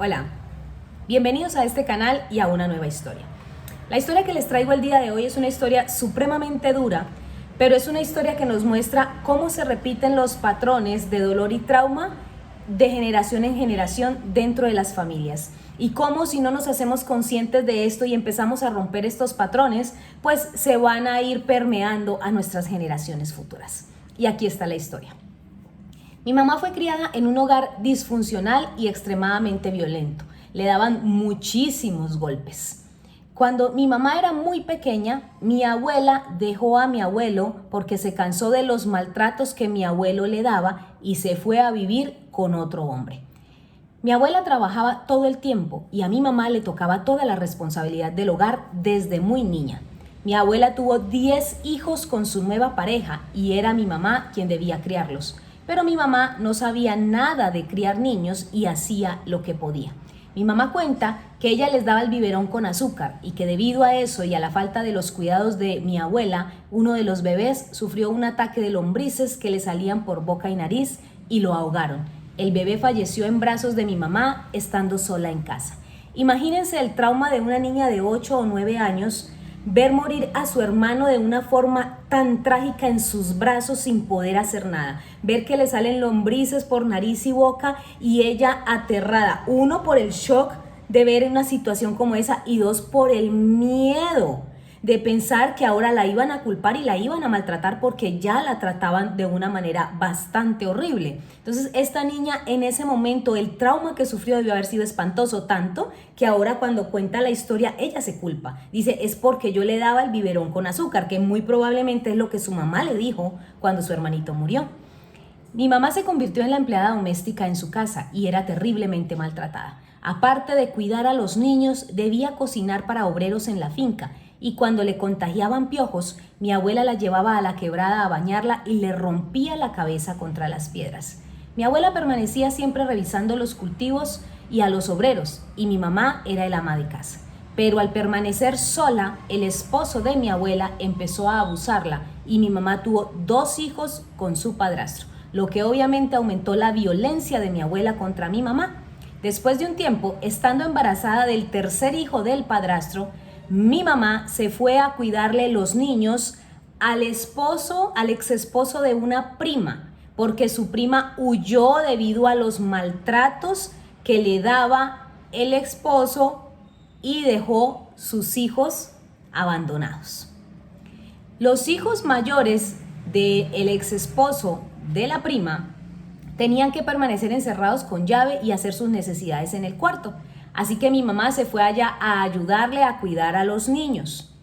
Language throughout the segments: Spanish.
Hola, bienvenidos a este canal y a una nueva historia. La historia que les traigo el día de hoy es una historia supremamente dura, pero es una historia que nos muestra cómo se repiten los patrones de dolor y trauma de generación en generación dentro de las familias. Y cómo si no nos hacemos conscientes de esto y empezamos a romper estos patrones, pues se van a ir permeando a nuestras generaciones futuras. Y aquí está la historia. Mi mamá fue criada en un hogar disfuncional y extremadamente violento. Le daban muchísimos golpes. Cuando mi mamá era muy pequeña, mi abuela dejó a mi abuelo porque se cansó de los maltratos que mi abuelo le daba y se fue a vivir con otro hombre. Mi abuela trabajaba todo el tiempo y a mi mamá le tocaba toda la responsabilidad del hogar desde muy niña. Mi abuela tuvo 10 hijos con su nueva pareja y era mi mamá quien debía criarlos. Pero mi mamá no sabía nada de criar niños y hacía lo que podía. Mi mamá cuenta que ella les daba el biberón con azúcar y que debido a eso y a la falta de los cuidados de mi abuela, uno de los bebés sufrió un ataque de lombrices que le salían por boca y nariz y lo ahogaron. El bebé falleció en brazos de mi mamá estando sola en casa. Imagínense el trauma de una niña de 8 o 9 años ver morir a su hermano de una forma tan trágica en sus brazos sin poder hacer nada. Ver que le salen lombrices por nariz y boca y ella aterrada. Uno, por el shock de ver una situación como esa y dos, por el miedo de pensar que ahora la iban a culpar y la iban a maltratar porque ya la trataban de una manera bastante horrible. Entonces esta niña en ese momento, el trauma que sufrió debió haber sido espantoso, tanto que ahora cuando cuenta la historia ella se culpa. Dice, es porque yo le daba el biberón con azúcar, que muy probablemente es lo que su mamá le dijo cuando su hermanito murió. Mi mamá se convirtió en la empleada doméstica en su casa y era terriblemente maltratada. Aparte de cuidar a los niños, debía cocinar para obreros en la finca y cuando le contagiaban piojos, mi abuela la llevaba a la quebrada a bañarla y le rompía la cabeza contra las piedras. Mi abuela permanecía siempre revisando los cultivos y a los obreros y mi mamá era el ama de casa. Pero al permanecer sola, el esposo de mi abuela empezó a abusarla y mi mamá tuvo 2 hijos con su padrastro, lo que obviamente aumentó la violencia de mi abuela contra mi mamá. Después de un tiempo, estando embarazada del tercer hijo del padrastro, mi mamá se fue a cuidarle los niños al ex esposo de una prima, porque su prima huyó debido a los maltratos que le daba el esposo y dejó sus hijos abandonados. Los hijos mayores del ex esposo de la prima tenían que permanecer encerrados con llave y hacer sus necesidades en el cuarto. Así que mi mamá se fue allá a ayudarle a cuidar a los niños.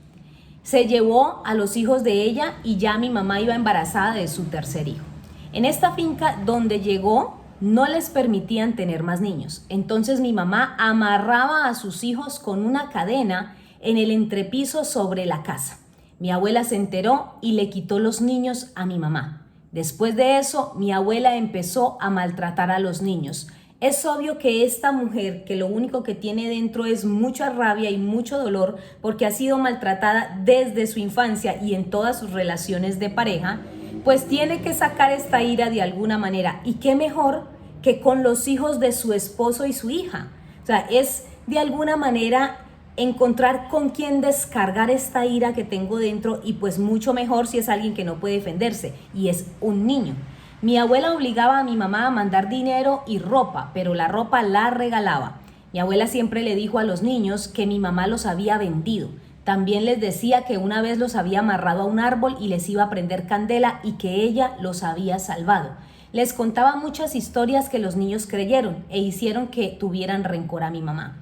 Se llevó a los hijos de ella y ya mi mamá iba embarazada de su tercer hijo. En esta finca donde llegó no les permitían tener más niños. Entonces mi mamá amarraba a sus hijos con una cadena en el entrepiso sobre la casa. Mi abuela se enteró y le quitó los niños a mi mamá. Después de eso, mi abuela empezó a maltratar a los niños. Es obvio que esta mujer, que lo único que tiene dentro es mucha rabia y mucho dolor porque ha sido maltratada desde su infancia y en todas sus relaciones de pareja, pues tiene que sacar esta ira de alguna manera. Y qué mejor que con los hijos de su esposo y su hija. O sea, es de alguna manera encontrar con quién descargar esta ira que tengo dentro y pues mucho mejor si es alguien que no puede defenderse y es un niño. Mi abuela obligaba a mi mamá a mandar dinero y ropa, pero la ropa la regalaba. Mi abuela siempre le dijo a los niños que mi mamá los había vendido. También les decía que una vez los había amarrado a un árbol y les iba a prender candela y que ella los había salvado. Les contaba muchas historias que los niños creyeron e hicieron que tuvieran rencor a mi mamá.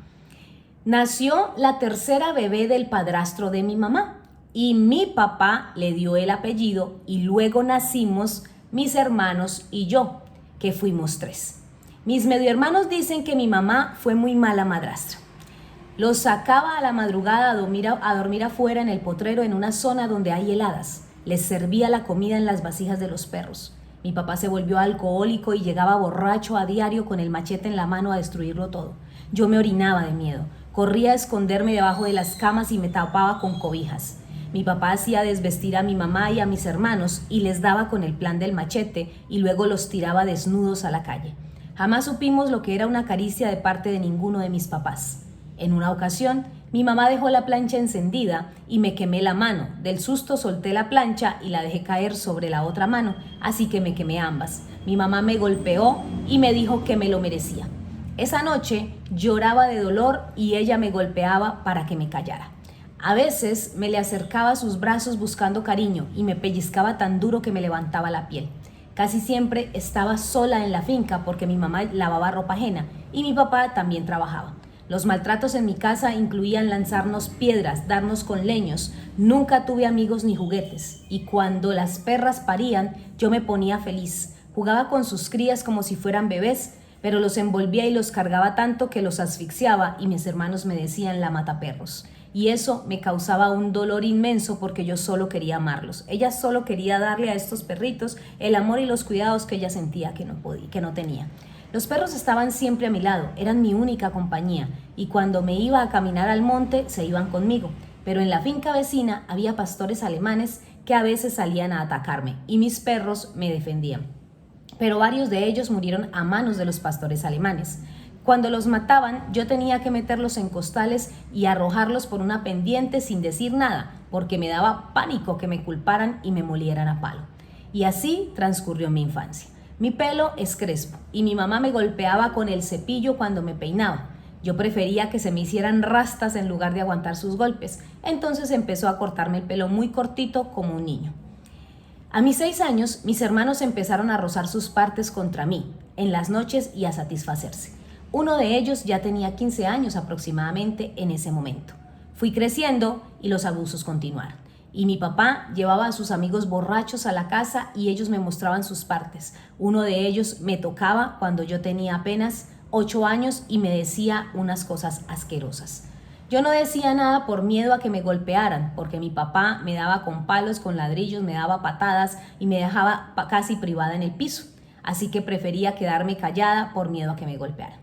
Nació la tercera bebé del padrastro de mi mamá y mi papá le dio el apellido y luego nacimos mis hermanos y yo, que fuimos 3. Mis medio hermanos dicen que mi mamá fue muy mala madrastra. Los sacaba a la madrugada a dormir afuera en el potrero en una zona donde hay heladas. Les servía la comida en las vasijas de los perros. Mi papá se volvió alcohólico y llegaba borracho a diario con el machete en la mano a destruirlo todo. Yo me orinaba de miedo. Corría a esconderme debajo de las camas y me tapaba con cobijas. Mi papá hacía desvestir a mi mamá y a mis hermanos y les daba con el plan del machete y luego los tiraba desnudos a la calle. Jamás supimos lo que era una caricia de parte de ninguno de mis papás. En una ocasión, mi mamá dejó la plancha encendida y me quemé la mano. Del susto solté la plancha y la dejé caer sobre la otra mano, así que me quemé ambas. Mi mamá me golpeó y me dijo que me lo merecía. Esa noche lloraba de dolor y ella me golpeaba para que me callara. A veces me le acercaba a sus brazos buscando cariño y me pellizcaba tan duro que me levantaba la piel. Casi siempre estaba sola en la finca porque mi mamá lavaba ropa ajena y mi papá también trabajaba. Los maltratos en mi casa incluían lanzarnos piedras, darnos con leños. Nunca tuve amigos ni juguetes. Y cuando las perras parían, yo me ponía feliz. Jugaba con sus crías como si fueran bebés, pero los envolvía y los cargaba tanto que los asfixiaba y mis hermanos me decían la mataperros. Y eso me causaba un dolor inmenso porque yo solo quería amarlos. Ella solo quería darle a estos perritos el amor y los cuidados que ella sentía que no tenía. Los perros estaban siempre a mi lado, eran mi única compañía, y cuando me iba a caminar al monte se iban conmigo. Pero en la finca vecina había pastores alemanes que a veces salían a atacarme, y mis perros me defendían. Pero varios de ellos murieron a manos de los pastores alemanes. Cuando los mataban, yo tenía que meterlos en costales y arrojarlos por una pendiente sin decir nada, porque me daba pánico que me culparan y me molieran a palo. Y así transcurrió mi infancia. Mi pelo es crespo y mi mamá me golpeaba con el cepillo cuando me peinaba. Yo prefería que se me hicieran rastas en lugar de aguantar sus golpes. Entonces empezó a cortarme el pelo muy cortito como un niño. A mis 6 años, mis hermanos empezaron a rozar sus partes contra mí, en las noches y a satisfacerse. Uno de ellos ya tenía 15 años aproximadamente en ese momento. Fui creciendo y los abusos continuaron. Y mi papá llevaba a sus amigos borrachos a la casa y ellos me mostraban sus partes. Uno de ellos me tocaba cuando yo tenía apenas 8 años y me decía unas cosas asquerosas. Yo no decía nada por miedo a que me golpearan, porque mi papá me daba con palos, con ladrillos, me daba patadas y me dejaba casi privada en el piso. Así que prefería quedarme callada por miedo a que me golpearan.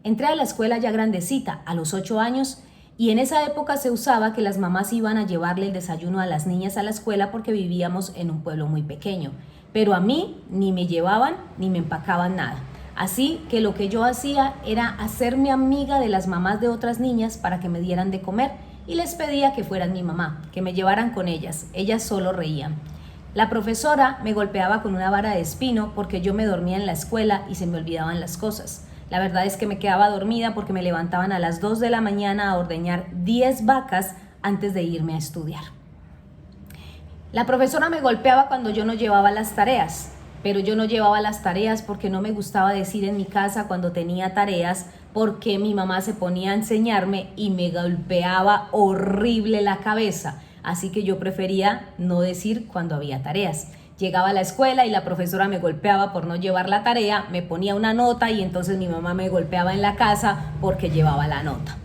Entré a la escuela ya grandecita, a los 8 años, y en esa época se usaba que las mamás iban a llevarle el desayuno a las niñas a la escuela porque vivíamos en un pueblo muy pequeño. Pero a mí ni me llevaban ni me empacaban nada. Así que lo que yo hacía era hacerme amiga de las mamás de otras niñas para que me dieran de comer y les pedía que fueran mi mamá, que me llevaran con ellas. Ellas solo reían. La profesora me golpeaba con una vara de espino porque yo me dormía en la escuela y se me olvidaban las cosas. La verdad es que me quedaba dormida porque me levantaban a las 2 de la mañana a ordeñar 10 vacas antes de irme a estudiar. La profesora me golpeaba cuando yo no llevaba las tareas, pero yo no llevaba las tareas porque no me gustaba decir en mi casa cuando tenía tareas porque mi mamá se ponía a enseñarme y me golpeaba horrible la cabeza. Así que yo prefería no decir cuando había tareas. Llegaba a la escuela y la profesora me golpeaba por no llevar la tarea, me ponía una nota y entonces mi mamá me golpeaba en la casa porque llevaba la nota.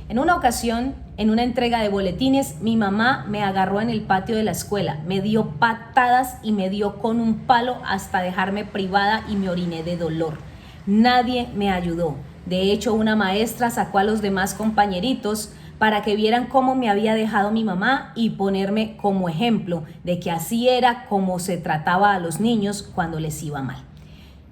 En una ocasión, en una entrega de boletines, mi mamá me agarró en el patio de la escuela, me dio patadas y me dio con un palo hasta dejarme privada y me oriné de dolor. Nadie me ayudó. De hecho, una maestra sacó a los demás compañeritos para que vieran cómo me había dejado mi mamá y ponerme como ejemplo de que así era como se trataba a los niños cuando les iba mal.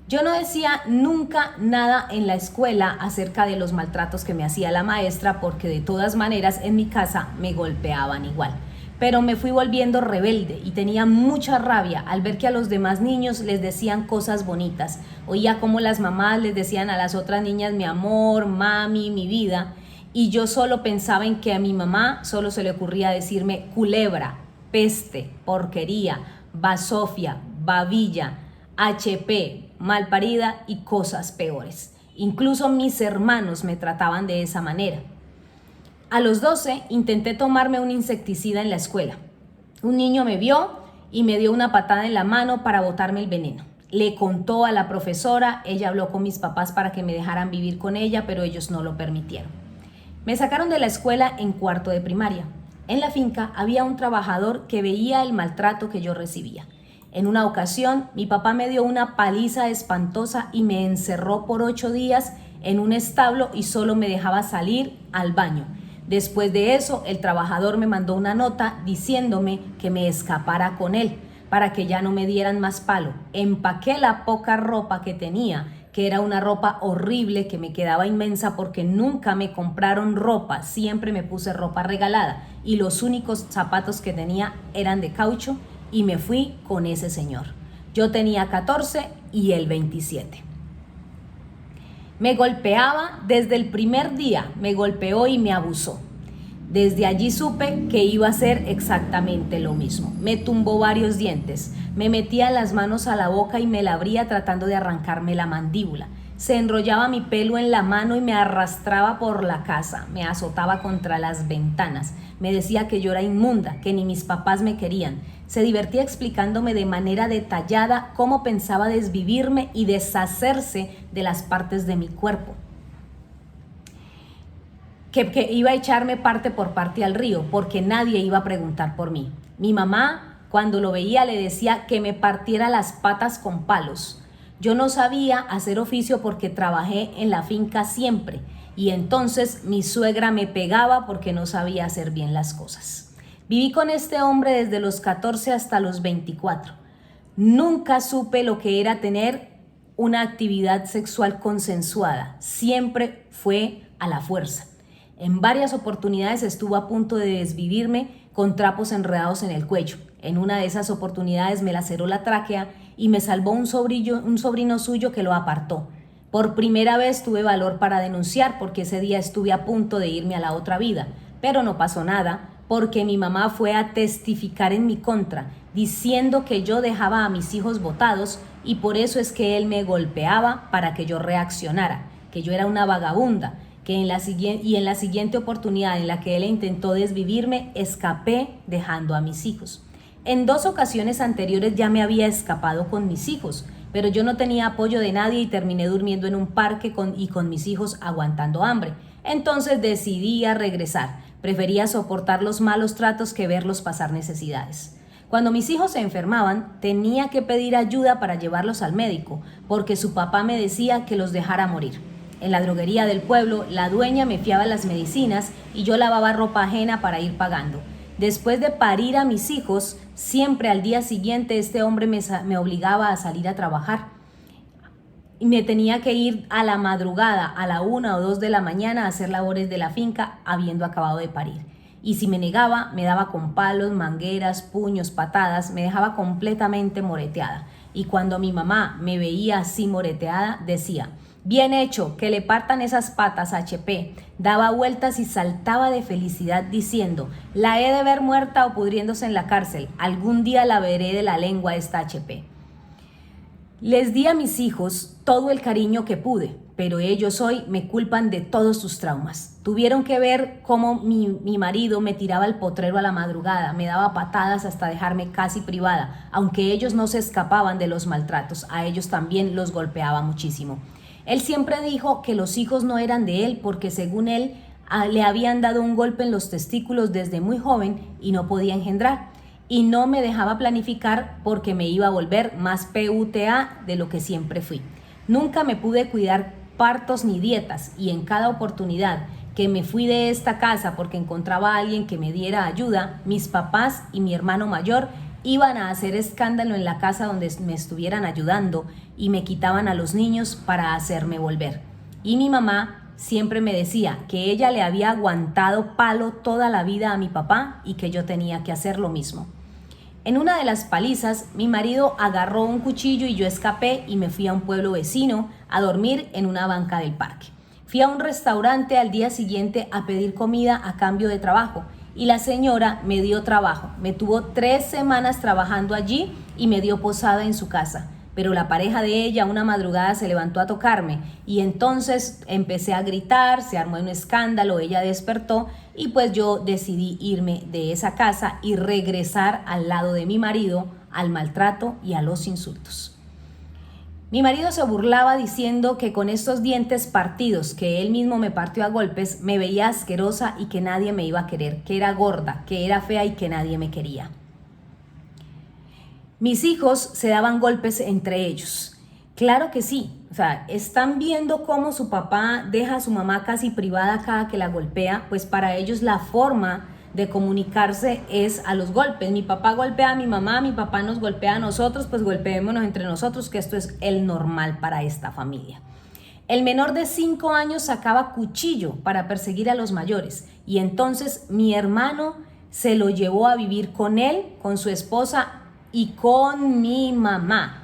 Yo no decía nunca nada en la escuela acerca de los maltratos que me hacía la maestra porque de todas maneras en mi casa me golpeaban igual. Pero me fui volviendo rebelde y tenía mucha rabia al ver que a los demás niños les decían cosas bonitas. Oía cómo las mamás les decían a las otras niñas mi amor, mami, mi vida. Y yo solo pensaba en que a mi mamá solo se le ocurría decirme culebra, peste, porquería, basofia, babilla, HP, malparida y cosas peores. Incluso mis hermanos me trataban de esa manera. A los 12 intenté tomarme un insecticida en la escuela. Un niño me vio y me dio una patada en la mano para botarme el veneno. Le contó a la profesora, ella habló con mis papás para que me dejaran vivir con ella, pero ellos no lo permitieron. Me sacaron de la escuela en 4º de primaria. En la finca había un trabajador que veía el maltrato que yo recibía. En una ocasión, mi papá me dio una paliza espantosa y me encerró por 8 días en un establo y solo me dejaba salir al baño. Después de eso, el trabajador me mandó una nota diciéndome que me escapara con él para que ya no me dieran más palo. Empaqué la poca ropa que tenía, que era una ropa horrible que me quedaba inmensa porque nunca me compraron ropa, siempre me puse ropa regalada y los únicos zapatos que tenía eran de caucho y me fui con ese señor. Yo tenía 14 y él 27. Me golpeaba desde el primer día, me golpeó y me abusó. Desde allí supe que iba a hacer exactamente lo mismo. Me tumbó varios dientes, me metía las manos a la boca y me la abría tratando de arrancarme la mandíbula. Se enrollaba mi pelo en la mano y me arrastraba por la casa, me azotaba contra las ventanas, me decía que yo era inmunda, que ni mis papás me querían. Se divertía explicándome de manera detallada cómo pensaba desvivirme y deshacerse de las partes de mi cuerpo. Que iba a echarme parte por parte al río, porque nadie iba a preguntar por mí. Mi mamá, cuando lo veía, le decía que me partiera las patas con palos. Yo no sabía hacer oficio porque trabajé en la finca siempre, y entonces mi suegra me pegaba porque no sabía hacer bien las cosas. Viví con este hombre desde los 14 hasta los 24. Nunca supe lo que era tener una actividad sexual consensuada. Siempre fue a la fuerza. En varias oportunidades estuvo a punto de desvivirme con trapos enredados en el cuello. En una de esas oportunidades me laceró la tráquea y me salvó un sobrino suyo que lo apartó. Por primera vez tuve valor para denunciar porque ese día estuve a punto de irme a la otra vida, pero no pasó nada porque mi mamá fue a testificar en mi contra, diciendo que yo dejaba a mis hijos botados y por eso es que él me golpeaba para que yo reaccionara, que yo era una vagabunda, que en la siguiente oportunidad en la que él intentó desvivirme, escapé dejando a mis hijos. En 2 ocasiones anteriores ya me había escapado con mis hijos, pero yo no tenía apoyo de nadie y terminé durmiendo en un parque con mis hijos aguantando hambre. Entonces decidí a regresar. Prefería soportar los malos tratos que verlos pasar necesidades. Cuando mis hijos se enfermaban, tenía que pedir ayuda para llevarlos al médico, porque su papá me decía que los dejara morir. En la droguería del pueblo, la dueña me fiaba las medicinas y yo lavaba ropa ajena para ir pagando. Después de parir a mis hijos, siempre al día siguiente este hombre me obligaba a salir a trabajar. Y me tenía que ir a la madrugada, a la 1 o 2 de la mañana a hacer labores de la finca habiendo acabado de parir. Y si me negaba, me daba con palos, mangueras, puños, patadas, me dejaba completamente moreteada. Y cuando mi mamá me veía así moreteada, decía: bien hecho, que le partan esas patas, HP. Daba vueltas y saltaba de felicidad diciendo: la he de ver muerta o pudriéndose en la cárcel. Algún día la veré de la lengua esta HP. Les di a mis hijos todo el cariño que pude, pero ellos hoy me culpan de todos sus traumas. Tuvieron que ver cómo mi marido me tiraba al potrero a la madrugada, me daba patadas hasta dejarme casi privada, aunque ellos no se escapaban de los maltratos, a ellos también los golpeaba muchísimo. Él siempre dijo que los hijos no eran de él porque según él le habían dado un golpe en los testículos desde muy joven y no podía engendrar. Y no me dejaba planificar porque me iba a volver más PUTA de lo que siempre fui. Nunca me pude cuidar partos ni dietas y en cada oportunidad que me fui de esta casa porque encontraba a alguien que me diera ayuda, mis papás y mi hermano mayor iban a hacer escándalo en la casa donde me estuvieran ayudando y me quitaban a los niños para hacerme volver. Y mi mamá siempre me decía que ella le había aguantado palo toda la vida a mi papá y que yo tenía que hacer lo mismo. En una de las palizas, mi marido agarró un cuchillo y yo escapé y me fui a un pueblo vecino a dormir en una banca del parque. Fui a un restaurante al día siguiente a pedir comida a cambio de trabajo y la señora me dio trabajo. Me tuvo 3 semanas trabajando allí y me dio posada en su casa. Pero la pareja de ella una madrugada se levantó a tocarme y entonces empecé a gritar, se armó un escándalo, ella despertó y pues yo decidí irme de esa casa y regresar al lado de mi marido, al maltrato y a los insultos. Mi marido se burlaba diciendo que con estos dientes partidos que él mismo me partió a golpes me veía asquerosa y que nadie me iba a querer, que era gorda, que era fea y que nadie me quería. Mis hijos se daban golpes entre ellos. Claro que sí, están viendo cómo su papá deja a su mamá casi privada cada que la golpea, pues para ellos la forma de comunicarse es a los golpes. Mi papá golpea a mi mamá, mi papá nos golpea a nosotros, pues golpeémonos entre nosotros, que esto es el normal para esta familia. El menor de 5 años sacaba cuchillo para perseguir a los mayores y entonces mi hermano se lo llevó a vivir con él, con su esposa y con mi mamá.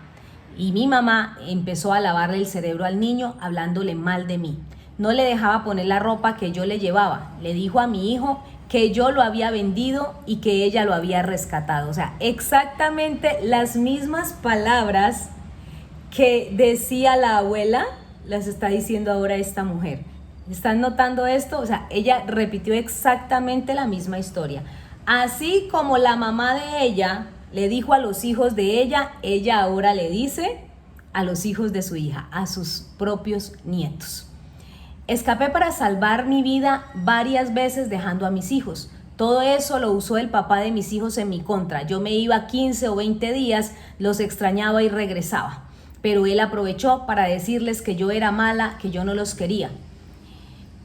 Y mi mamá empezó a lavarle el cerebro al niño hablándole mal de mí. No le dejaba poner la ropa que yo le llevaba. Le dijo a mi hijo que yo lo había vendido y que ella lo había rescatado. O sea, exactamente las mismas palabras que decía la abuela, las está diciendo ahora esta mujer. ¿Están notando esto? O sea, ella repitió exactamente la misma historia. Así como la mamá de ella le dijo a los hijos de ella ahora le dice a los hijos de su hija, a sus propios nietos. Escapé para salvar mi vida varias veces dejando a mis hijos. Todo eso lo usó el papá de mis hijos en mi contra. Yo me iba 15 o 20 días, los extrañaba y regresaba. Pero él aprovechó para decirles que yo era mala, que yo no los quería.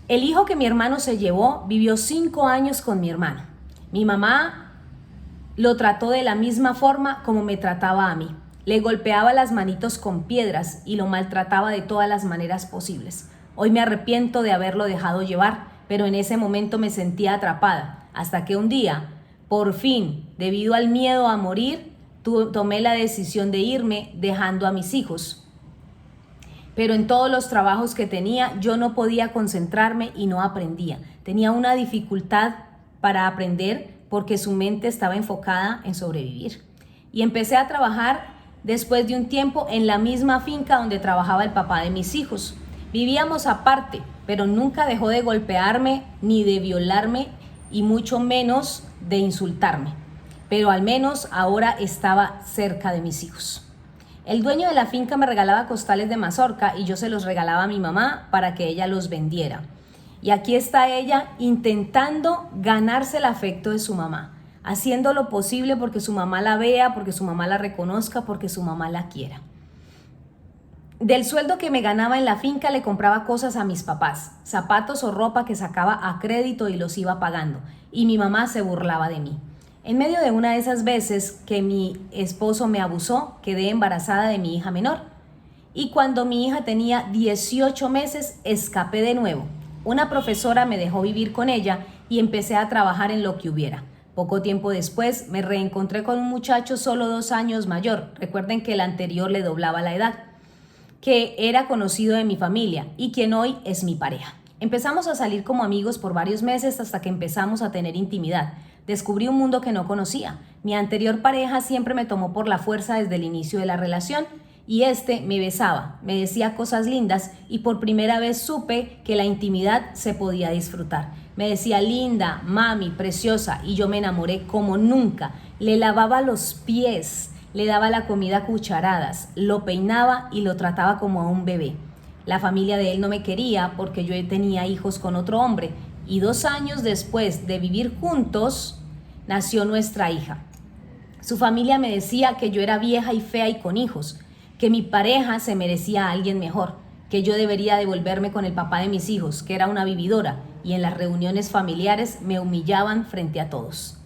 El hijo que mi hermano se llevó vivió 5 años con mi hermano. Mi mamá lo trató de la misma forma como me trataba a mí. Le golpeaba las manitos con piedras y lo maltrataba de todas las maneras posibles. Hoy me arrepiento de haberlo dejado llevar, pero en ese momento me sentía atrapada, hasta que un día, por fin, debido al miedo a morir, tomé la decisión de irme dejando a mis hijos. Pero en todos los trabajos que tenía, yo no podía concentrarme y no aprendía. Tenía una dificultad para aprender porque su mente estaba enfocada en sobrevivir. Y empecé a trabajar después de un tiempo en la misma finca donde trabajaba el papá de mis hijos. Vivíamos aparte, pero nunca dejó de golpearme ni de violarme y mucho menos de insultarme. Pero al menos ahora estaba cerca de mis hijos. El dueño de la finca me regalaba costales de mazorca y yo se los regalaba a mi mamá para que ella los vendiera. Y aquí está ella intentando ganarse el afecto de su mamá, haciendo lo posible porque su mamá la vea, porque su mamá la reconozca, porque su mamá la quiera. Del sueldo que me ganaba en la finca le compraba cosas a mis papás, zapatos o ropa que sacaba a crédito y los iba pagando, y mi mamá se burlaba de mí. En medio de una de esas veces que mi esposo me abusó, quedé embarazada de mi hija menor. Y cuando mi hija tenía 18 meses, escapé de nuevo. Una profesora me dejó vivir con ella y empecé a trabajar en lo que hubiera. Poco tiempo después me reencontré con un muchacho solo 2 años mayor. Recuerden que el anterior le doblaba la edad, que era conocido de mi familia y quien hoy es mi pareja. Empezamos a salir como amigos por varios meses hasta que empezamos a tener intimidad. Descubrí un mundo que no conocía. Mi anterior pareja siempre me tomó por la fuerza desde el inicio de la relación y me besaba, me decía cosas lindas y por primera vez supe que la intimidad se podía disfrutar. Me decía linda, mami, preciosa y yo me enamoré como nunca. Le lavaba los pies, le daba la comida a cucharadas, lo peinaba y lo trataba como a un bebé. La familia de él no me quería porque yo tenía hijos con otro hombre y 2 años después de vivir juntos nació nuestra hija. Su familia me decía que yo era vieja y fea y con hijos, que mi pareja se merecía a alguien mejor, que yo debería devolverme con el papá de mis hijos, que era una vividora, y en las reuniones familiares me humillaban frente a todos.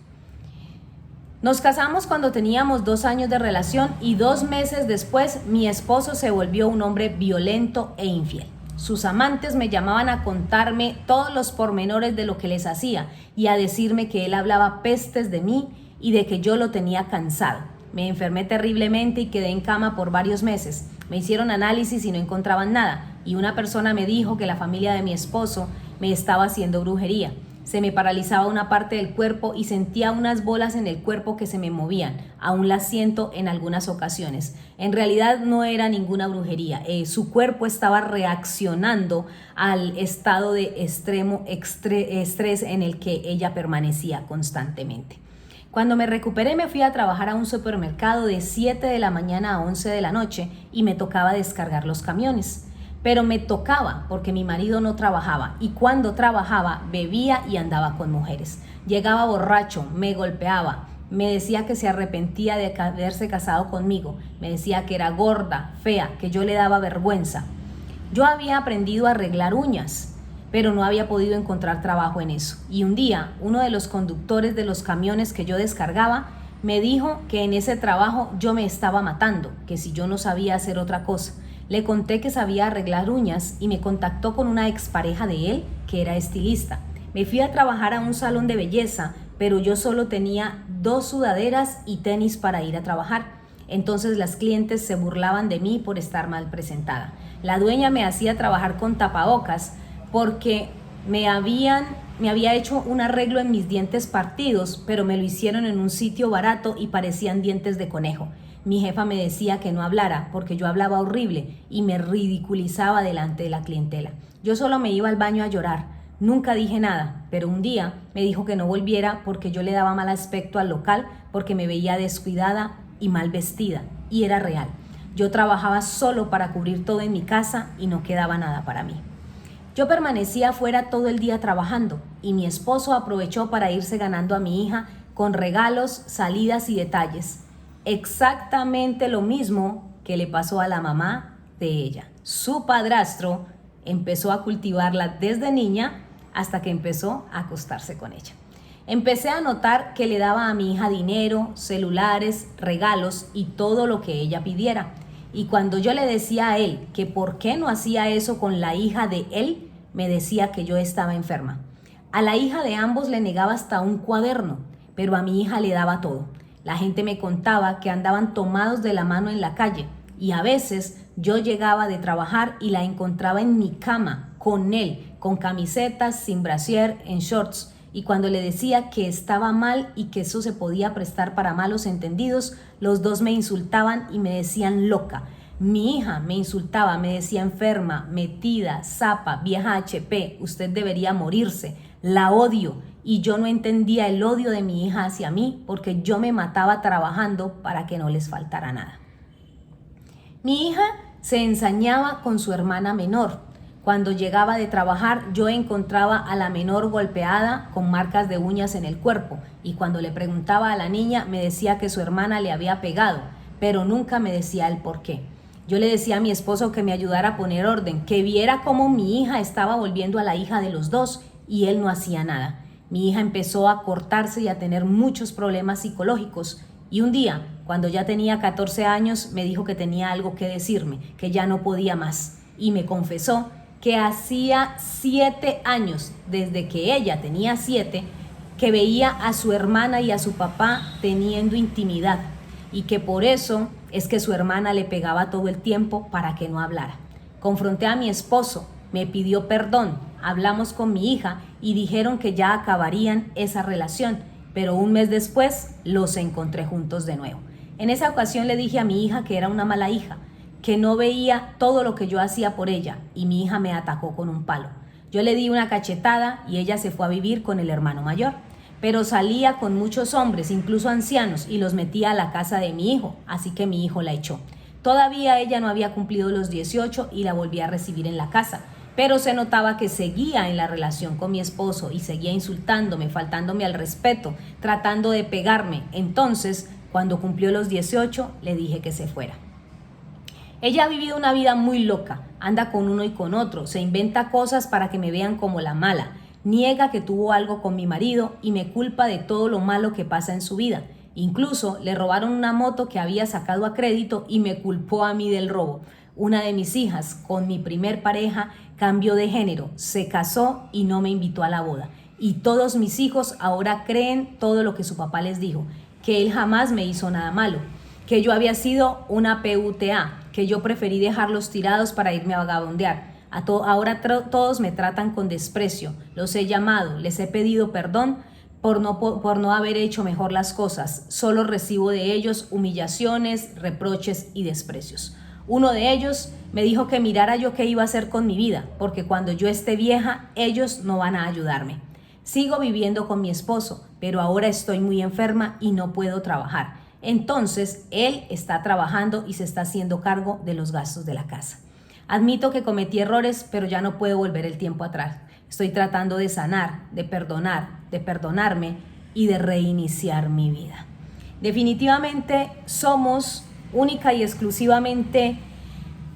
Nos casamos cuando teníamos 2 años de relación y 2 meses después mi esposo se volvió un hombre violento e infiel. Sus amantes me llamaban a contarme todos los pormenores de lo que les hacía y a decirme que él hablaba pestes de mí y de que yo lo tenía cansado. Me enfermé terriblemente y quedé en cama por varios meses. Me hicieron análisis y no encontraban nada. Y una persona me dijo que la familia de mi esposo me estaba haciendo brujería. Se me paralizaba una parte del cuerpo y sentía unas bolas en el cuerpo que se me movían. Aún las siento en algunas ocasiones. En realidad no era ninguna brujería. Su cuerpo estaba reaccionando al estado de extremo estrés en el que ella permanecía constantemente. Cuando me recuperé me fui a trabajar a un supermercado de 7 de la mañana a 11 de la noche y me tocaba descargar los camiones. Pero me tocaba porque mi marido no trabajaba y cuando trabajaba bebía y andaba con mujeres. Llegaba borracho, me golpeaba, me decía que se arrepentía de haberse casado conmigo, me decía que era gorda, fea, que yo le daba vergüenza. Yo había aprendido a arreglar uñas pero no había podido encontrar trabajo en eso. Y un día, uno de los conductores de los camiones que yo descargaba me dijo que en ese trabajo yo me estaba matando, que si yo no sabía hacer otra cosa. Le conté que sabía arreglar uñas y me contactó con una expareja de él que era estilista. Me fui a trabajar a un salón de belleza, pero yo solo tenía 2 sudaderas y tenis para ir a trabajar. Entonces las clientes se burlaban de mí por estar mal presentada. La dueña me hacía trabajar con tapabocas porque me había hecho un arreglo en mis dientes partidos, pero me lo hicieron en un sitio barato y parecían dientes de conejo. Mi jefa me decía que no hablara porque yo hablaba horrible y me ridiculizaba delante de la clientela. Yo solo me iba al baño a llorar. Nunca dije nada, pero un día me dijo que no volviera porque yo le daba mal aspecto al local porque me veía descuidada y mal vestida, y era real. Yo trabajaba solo para cubrir todo en mi casa y no quedaba nada para mí. Yo permanecía afuera todo el día trabajando y mi esposo aprovechó para irse ganando a mi hija con regalos, salidas y detalles. Exactamente lo mismo que le pasó a la mamá de ella. Su padrastro empezó a cultivarla desde niña hasta que empezó a acostarse con ella. Empecé a notar que le daba a mi hija dinero, celulares, regalos y todo lo que ella pidiera. Y cuando yo le decía a él que por qué no hacía eso con la hija de él, me decía que yo estaba enferma. A la hija de ambos le negaba hasta un cuaderno, pero a mi hija le daba todo. La gente me contaba que andaban tomados de la mano en la calle y a veces yo llegaba de trabajar y la encontraba en mi cama con él, con camisetas, sin brasier, en shorts. Y cuando le decía que estaba mal y que eso se podía prestar para malos entendidos, los dos me insultaban y me decían loca. Mi hija me insultaba, me decía enferma, metida, zapa, vieja HP, usted debería morirse, la odio. Y yo no entendía el odio de mi hija hacia mí porque yo me mataba trabajando para que no les faltara nada. Mi hija se ensañaba con su hermana menor. Cuando llegaba de trabajar, yo encontraba a la menor golpeada con marcas de uñas en el cuerpo y cuando le preguntaba a la niña me decía que su hermana le había pegado, pero nunca me decía el por qué. Yo le decía a mi esposo que me ayudara a poner orden, que viera cómo mi hija estaba volviendo a la hija de los dos y él no hacía nada. Mi hija empezó a cortarse y a tener muchos problemas psicológicos y un día, cuando ya tenía 14 años, me dijo que tenía algo que decirme, que ya no podía más y me confesó que hacía 7 años, desde que ella tenía 7, que veía a su hermana y a su papá teniendo intimidad y que por eso es que su hermana le pegaba todo el tiempo para que no hablara. Confronté a mi esposo, me pidió perdón, hablamos con mi hija y dijeron que ya acabarían esa relación, pero un mes después los encontré juntos de nuevo. En esa ocasión le dije a mi hija que era una mala hija, que no veía todo lo que yo hacía por ella y mi hija me atacó con un palo. Yo le di una cachetada y ella se fue a vivir con el hermano mayor, pero salía con muchos hombres, incluso ancianos, y los metía a la casa de mi hijo, así que mi hijo la echó. Todavía ella no había cumplido los 18 y la volví a recibir en la casa, pero se notaba que seguía en la relación con mi esposo y seguía insultándome, faltándome al respeto, tratando de pegarme. Entonces, cuando cumplió los 18, le dije que se fuera. Ella ha vivido una vida muy loca, anda con uno y con otro, se inventa cosas para que me vean como la mala, niega que tuvo algo con mi marido y me culpa de todo lo malo que pasa en su vida. Incluso le robaron una moto que había sacado a crédito y me culpó a mí del robo. Una de mis hijas, con mi primer pareja, cambió de género, se casó y no me invitó a la boda. Y todos mis hijos ahora creen todo lo que su papá les dijo, que él jamás me hizo nada malo, que yo había sido una PUTA, que yo preferí dejarlos tirados para irme a vagabundear. Ahora todos me tratan con desprecio, los he llamado, les he pedido perdón por no haber hecho mejor las cosas. Solo recibo de ellos humillaciones, reproches y desprecios. Uno de ellos me dijo que mirara yo qué iba a hacer con mi vida, porque cuando yo esté vieja, ellos no van a ayudarme. Sigo viviendo con mi esposo, pero ahora estoy muy enferma y no puedo trabajar. Entonces, él está trabajando y se está haciendo cargo de los gastos de la casa. Admito que cometí errores, pero ya no puedo volver el tiempo atrás. Estoy tratando de sanar, de perdonar, de perdonarme y de reiniciar mi vida. Definitivamente somos única y exclusivamente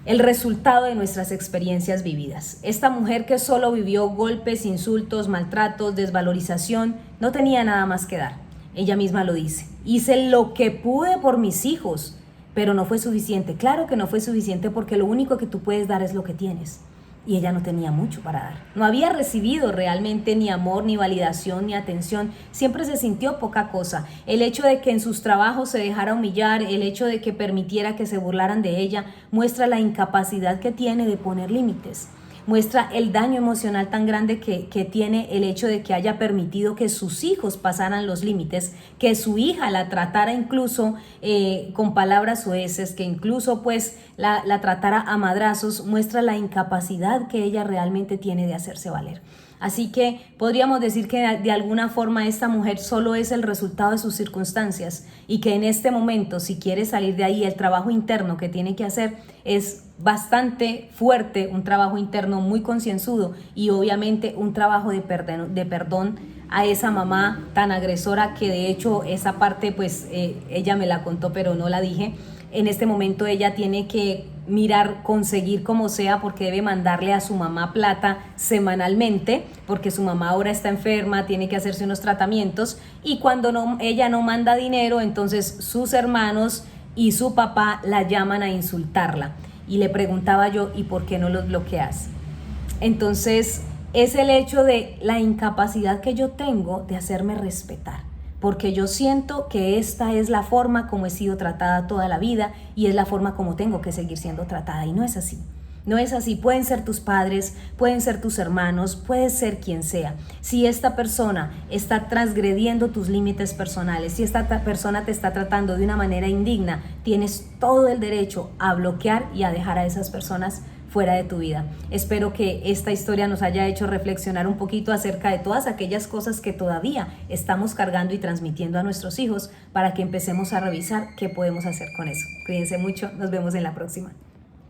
el resultado de nuestras experiencias vividas. Esta mujer que solo vivió golpes, insultos, maltratos, desvalorización, no tenía nada más que dar. Ella misma lo dice: hice lo que pude por mis hijos, pero no fue suficiente. Claro que no fue suficiente, porque lo único que tú puedes dar es lo que tienes. Y ella no tenía mucho para dar. No había recibido realmente ni amor, ni validación, ni atención. Siempre se sintió poca cosa. El hecho de que en sus trabajos se dejara humillar, el hecho de que permitiera que se burlaran de ella, muestra la incapacidad que tiene de poner límites. Muestra el daño emocional tan grande que tiene el hecho de que haya permitido que sus hijos pasaran los límites, que su hija la tratara incluso con palabras soeces, que incluso pues la tratara a madrazos. Muestra la incapacidad que ella realmente tiene de hacerse valer. Así que podríamos decir que de alguna forma esta mujer solo es el resultado de sus circunstancias, y que en este momento, si quiere salir de ahí, el trabajo interno que tiene que hacer es bastante fuerte, un trabajo interno muy concienzudo, y obviamente un trabajo de perdón a esa mamá tan agresora, que de hecho esa parte pues ella me la contó pero no la dije. En este momento ella tiene que mirar, conseguir como sea, porque debe mandarle a su mamá plata semanalmente, porque su mamá ahora está enferma, tiene que hacerse unos tratamientos, y cuando ella no manda dinero, entonces sus hermanos y su papá la llaman a insultarla. Y le preguntaba yo: ¿y por qué no los bloqueas? Entonces es el hecho de la incapacidad que yo tengo de hacerme respetar, porque yo siento que esta es la forma como he sido tratada toda la vida, y es la forma como tengo que seguir siendo tratada, y no es así. No es así. Pueden ser tus padres, pueden ser tus hermanos, puede ser quien sea. Si esta persona está transgrediendo tus límites personales, si esta persona te está tratando de una manera indigna, tienes todo el derecho a bloquear y a dejar a esas personas fuera de tu vida. Espero que esta historia nos haya hecho reflexionar un poquito acerca de todas aquellas cosas que todavía estamos cargando y transmitiendo a nuestros hijos, para que empecemos a revisar qué podemos hacer con eso. Cuídense mucho, nos vemos en la próxima.